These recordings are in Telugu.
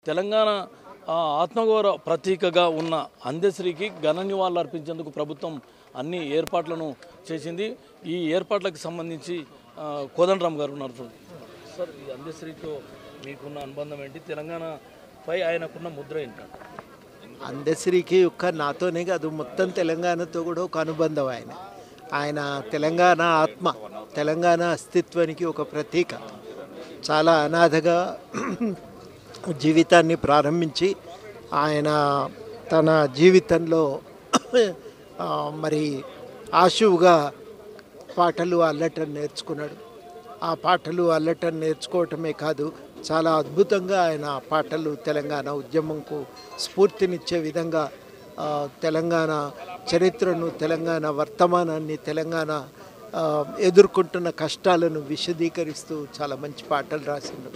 తెలంగాణ ఆత్మగౌరవ ప్రతీకగా ఉన్న అందశ్రీకి ఘన నివాళులు అర్పించేందుకు ప్రభుత్వం అన్ని ఏర్పాట్లను చేసింది. ఈ ఏర్పాట్లకు సంబంధించి కోదండరామ్ గారు ఉన్నారు. సార్, ఈ అందశ్రీతో మీకున్న అనుబంధం ఏంటి? తెలంగాణపై ఆయనకున్న ముద్ర ఏంటి? అందశ్రీకి ఒక్క నాతోనే కాదు, మొత్తం తెలంగాణతో కూడా ఒక అనుబంధం. ఆయన తెలంగాణ ఆత్మ, తెలంగాణ అస్తిత్వానికి ఒక ప్రతీక. చాలా అనాథగా జీవితాన్ని ప్రారంభించి ఆయన తన జీవితంలో మరి ఆశువుగా పాటలు అల్లటం నేర్చుకున్నాడు. ఆ పాటలు అల్లటం నేర్చుకోవటమే కాదు, చాలా అద్భుతంగా ఆయన పాటలు తెలంగాణ ఉద్యమంకు స్ఫూర్తినిచ్చే విధంగా తెలంగాణ చరిత్రను, తెలంగాణ వర్తమానాన్ని, తెలంగాణ ఎదుర్కొంటున్న కష్టాలను విశదీకరిస్తూ చాలా మంచి పాటలు రాసిండు.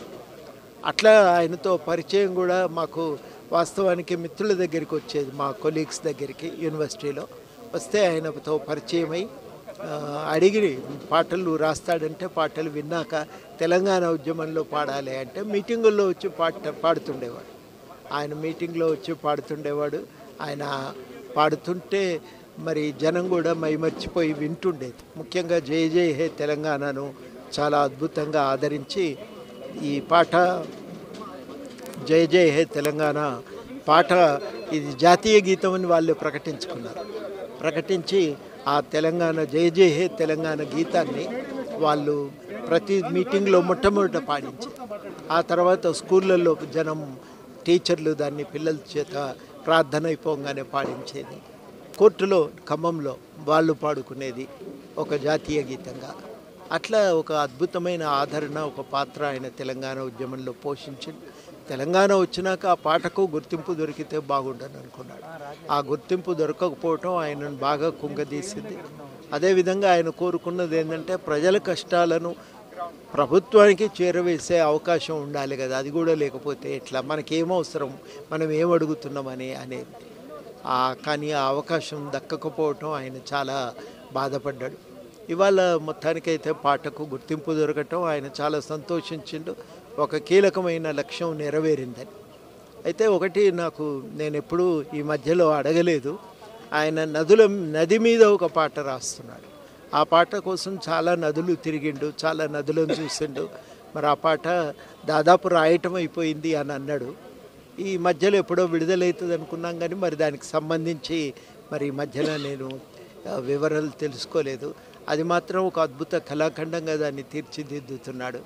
అట్లా ఆయనతో పరిచయం కూడా మాకు వాస్తవానికి మిత్రుల దగ్గరికి వచ్చేది, మా కొలీగ్స్ దగ్గరికి యూనివర్సిటీలో వస్తే ఆయనతో పరిచయమై అడిగి పాటలు రాస్తాడంటే పాటలు విన్నాక తెలంగాణ ఉద్యమంలో పాడాలి అంటే మీటింగుల్లో వచ్చి పాడుతుండేవాడు. ఆయన మీటింగ్లో వచ్చి పాడుతుండేవాడు. ఆయన పాడుతుంటే మరి జనం కూడా మైమర్చిపోయి వింటుండేది. ముఖ్యంగా జై జై హే తెలంగాణను చాలా అద్భుతంగా ఆదరించి ఈ పాట జై జై హే తెలంగాణ పాట ఇది జాతీయ గీతం అని వాళ్ళు ప్రకటించుకున్నారు. ప్రకటించి ఆ తెలంగాణ జై జై హే తెలంగాణ గీతాన్ని వాళ్ళు ప్రతి మీటింగ్లో మొట్టమొదట పాడించారు. ఆ తర్వాత స్కూళ్ళల్లో జనం, టీచర్లు దాన్ని పిల్లల చేత ప్రార్థన అయిపోగానే పాడించేది. కోర్టులో, ఖమ్మంలో వాళ్ళు పాడుకునేది ఒక జాతీయ గీతంగా. అట్లా ఒక అద్భుతమైన ఆదరణ, ఒక పాత్ర ఆయన తెలంగాణ ఉద్యమంలో పోషించింది. తెలంగాణ వచ్చినాక ఆ పాటకు గుర్తింపు దొరికితే బాగుండని అనుకున్నాడు. ఆ గుర్తింపు దొరకకపోవటం ఆయనను బాగా కుంగదీసింది. అదేవిధంగా ఆయన కోరుకున్నది ఏంటంటే ప్రజల కష్టాలను ప్రభుత్వానికి చేరవేసే అవకాశం ఉండాలి కదా, అది కూడా లేకపోతే ఎట్లా, మనకేమవసరం, మనం ఏం అడుగుతున్నామని అనేది. కానీ ఆ అవకాశం దక్కకపోవటం ఆయన చాలా బాధపడ్డాడు. ఇవాళ మొత్తానికైతే పాటకు గుర్తింపు దొరకటం ఆయన చాలా సంతోషించిండు. ఒక కీలకమైన లక్ష్యం నెరవేరిందని. అయితే ఒకటి నేను ఎప్పుడూ ఈ మధ్యలో అడగలేదు, ఆయన నది మీద ఒక పాట రాస్తున్నాడు. ఆ పాట కోసం చాలా నదులు తిరిగిండు, చాలా నదులను చూసిండు. మరి ఆ పాట దాదాపు రాయటం అయిపోయింది అని అన్నాడు. ఈ మధ్యలో ఎప్పుడో విడుదలవుతుంది అనుకున్నాం, కానీ మరి దానికి సంబంధించి మరి ఈ మధ్యలో నేను వివరాలు తెలుసుకోలేదు. అది మాత్రం ఒక అద్భుత కళాఖండంగా దాన్ని తీర్చిదిద్దుతున్నాడు.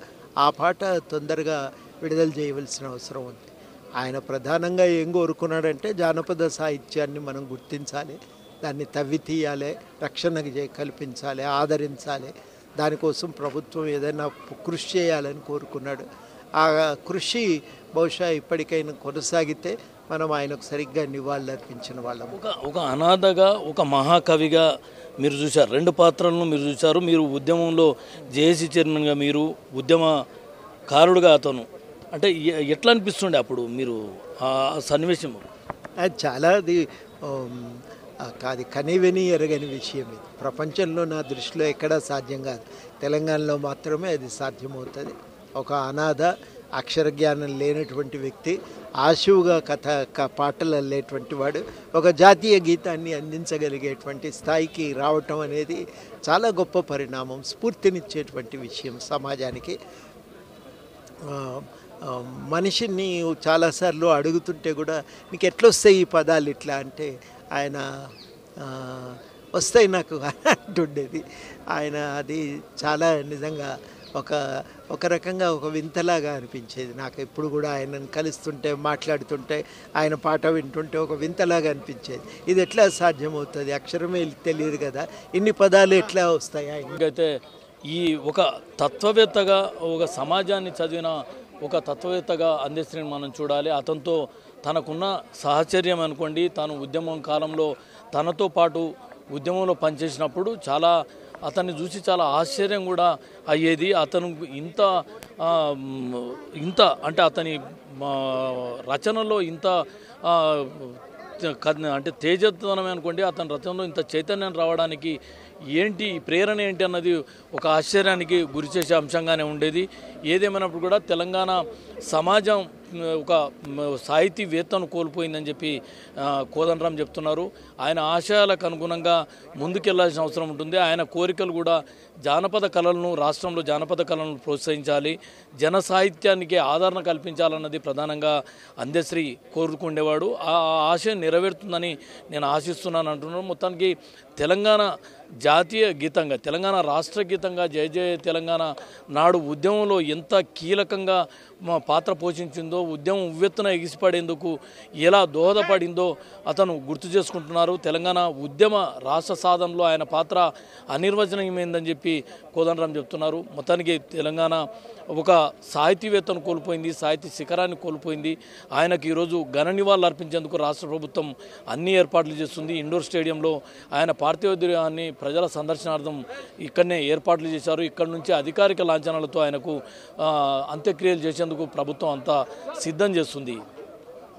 ఆ పాట తొందరగా విడుదల చేయవలసిన అవసరం ఉంది. ఆయన ప్రధానంగా ఏం కోరుకున్నాడంటే జానపద సాహిత్యాన్ని మనం గుర్తించాలి, దాన్ని తవ్వి తీయాలి, రక్షణకు కల్పించాలి, ఆదరించాలి. దానికోసం ప్రభుత్వం ఏదైనా కృషి చేయాలని కోరుకున్నాడు. ఆ కృషి బహుశా ఇప్పటికైనా కొనసాగితే మనం ఆయనకు సరిగ్గా నివాళులు అర్పించిన వాళ్ళం. ఒక అనాథగా, ఒక మహాకవిగా మీరు చూశారు, రెండు పాత్రలను మీరు చూశారు. మీరు ఉద్యమంలో జేఏసీ చైర్మన్గా, మీరు ఉద్యమకారుడుగా అతను, అంటే ఎట్లా అనిపిస్తుండే అప్పుడు మీరు ఆ సన్నివేశం? అది చాలా అది కనివిని ఎరగని విషయం. ఇది ప్రపంచంలో నా దృష్టిలో ఎక్కడా సాధ్యం కాదు, తెలంగాణలో మాత్రమే అది సాధ్యమవుతుంది. ఒక అనాథ, అక్షరజ్ఞానం లేనటువంటి వ్యక్తి ఆశువుగా పాటలు అల్లేటువంటి వాడు ఒక జాతీయ గీతాన్ని అందించగలిగేటువంటి స్థాయికి రావటం అనేది చాలా గొప్ప పరిణామం, స్ఫూర్తినిచ్చేటువంటి విషయం సమాజానికి. మనిషిని చాలాసార్లు అడుగుతుంటే కూడా నీకు ఎట్లొస్తాయి ఈ పదాలు ఇట్లా అంటే ఆయన వస్తాయి నాకు అంటుండేది. ఆయన అది చాలా నిజంగా ఒక రకంగా ఒక వింతలాగా అనిపించేది నాకు. ఎప్పుడు కూడా ఆయనను కలుస్తుంటే, మాట్లాడుతుంటే, ఆయన పాట వింటుంటే ఒక వింతలాగా అనిపించేది. ఇది ఎట్లా సాధ్యమవుతుంది, అక్షరమే తెలియదు కదా, ఇన్ని పదాలు ఎట్లా వస్తాయి ఆయనకైతే. ఈ ఒక తత్వవేత్తగా, ఒక సమాజాన్ని చదివిన ఒక తత్వవేత్తగా అందశ్రీని మనం చూడాలి. అతనితో తనకున్న సహచర్యం అనుకోండి, తాను ఉద్యమం కాలంలో తనతో పాటు ఉద్యమంలో పనిచేసినప్పుడు చాలా అతన్ని చూసి చాలా ఆశ్చర్యం కూడా అయ్యేది. అతను ఇంత అంటే అతని రచనలో ఇంత అంటే తేజత్వమే అనుకోండి, అతని రచనలో ఇంత చైతన్యం రావడానికి ఏంటి ప్రేరణ ఏంటి అన్నది ఒక ఆశ్చర్యానికి గురిచేసే అంశంగానే ఉండేది. ఏదేమైనప్పుడు కూడా తెలంగాణ సమాజం ఒక సాహితీవేత్తను కోల్పోయిందని చెప్పి కోదండరాం చెప్తున్నారు. ఆయన ఆశయాలకు అనుగుణంగా ముందుకెళ్లాల్సిన అవసరం ఉంటుంది. ఆయన కోరికలు కూడా జానపద కళలను, రాష్ట్రంలో జానపద కళలను ప్రోత్సహించాలి, జన సాహిత్యానికి ఆదరణ కల్పించాలన్నది ప్రధానంగా అందశ్రీ కోరుకుండేవాడు. ఆ ఆశయం నెరవేరుతుందని నేను ఆశిస్తున్నాను అంటున్నాను. మొత్తానికి తెలంగాణ జాతీయ గీతంగా, తెలంగాణ రాష్ట్ర గీతంగా జయ జయ తెలంగాణ నాడు ఉద్యమంలో ఎంత కీలకంగా పాత్ర పోషించిందో, ఉద్యమం ఉవ్వెత్తున ఎగిసిపడేందుకు ఎలా దోహదపడిందో అతను గుర్తు చేసుకుంటున్నారు. తెలంగాణ ఉద్యమ రాష్ట్ర సాధనలో ఆయన పాత్ర అనిర్వచనీయమైందని చెప్పి కోదండరాం చెప్తున్నారు. మొత్తానికి తెలంగాణ ఒక సాహితీవేత్తను కోల్పోయింది, సాహితీ శిఖరాన్ని కోల్పోయింది. ఆయనకు ఈరోజు ఘన నివాళులు అర్పించేందుకు రాష్ట్ర ప్రభుత్వం అన్ని ఏర్పాట్లు చేస్తుంది. ఇండోర్ స్టేడియంలో ఆయన పార్థివ దేహాన్ని ప్రజల సందర్శనార్థం ఇక్కడనే ఏర్పాట్లు చేశారు. ఇక్కడ నుంచి అధికారిక లాంఛనాలతో ఆయనకు అంత్యక్రియలు చేసేందుకు ప్రభుత్వం అంతా సిద్ధం చేస్తుంది.